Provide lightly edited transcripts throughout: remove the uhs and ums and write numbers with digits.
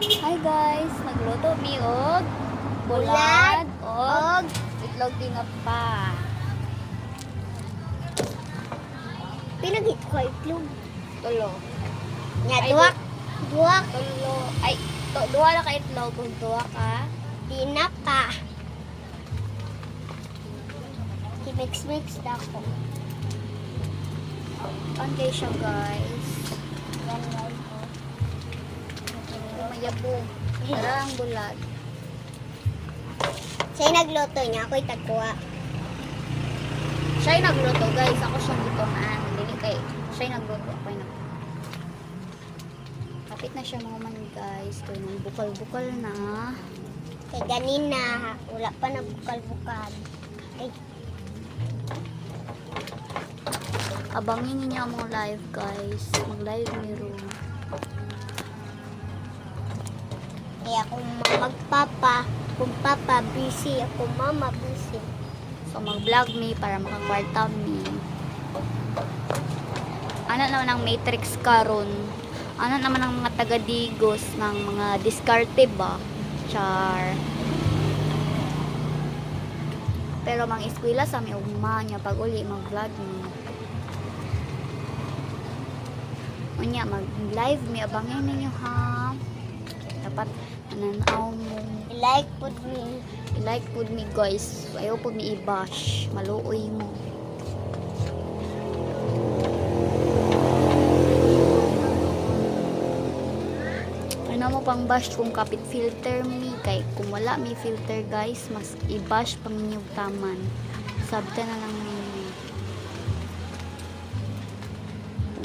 Hi guys, nagluto mi og bulad og itlog tinapa. Pinagit ko itlog. Tulo. Nya Ay, duwak. Duwak. Tulo. Ay, duha na ka itlog ug duha ka. Tinapa. I-mix na ko. Okay siya guys. Umayabong. Tara ang bulad. Sa'yo nagluto niya, ako'y tagkuha. Siya'y nagluto guys. Ako siyang gutomaan. Dili kay siya'y nagluto. Ako'y nagluto. Kapit na siya mga man guys. Kaya nang bukal-bukal na. Kay ganina, wala pa na bukal-bukal. Ay, Abangin ninyo ang mga live guys. Mag-live meron. kaya kung kung papa busy, ako mama busy. So mag-vlog me para makakwarta me. Ano naman ang matrix karon? Ano naman ang mga taga-digos ng mga diskarte ba? Char. Pero mang eskwela sa may ugma niya pag uli mag-vlog me. Unya mag-live me abangin ninyo ha. Dapat nananaw mo. I-like put me. I-like po me guys. Ayaw po mi i-bash. Maluoy mo. Ano mo pang bash kung kapit filter mi. Kay kung wala mi filter guys, mas i-bash pang inyong taman. Sabta na lang ninyo.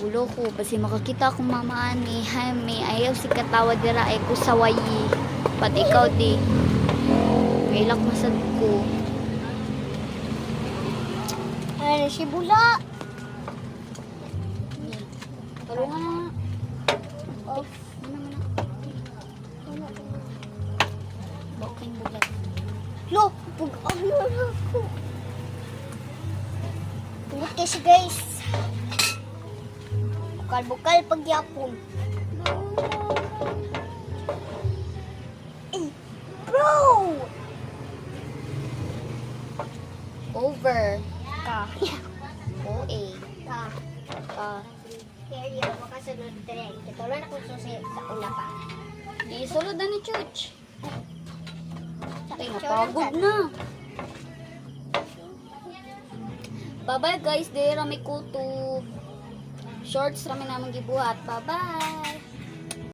Ulo ko. Basi makakita akong mamaan ni Jaime. Ayaw si katawa dira ay kusawayi. Pati ikaw di. Ngailak masad ko. Ano si Bula? Tulungan na. Oh, Ano na. Bakit bulat. lo, ano na ako. Tungkol kasi guys. Bukal-bukal pagyapon. Eh, bro! Over. Ka. OA. Ka. Kaya yung makasunod tren. Katuloy na kung susi sa una pa. Di sulod na ni Church. Ay, napagod na. Bye-bye guys. Di rami kutob. Shorts rami naman gibuhat. Bye-bye.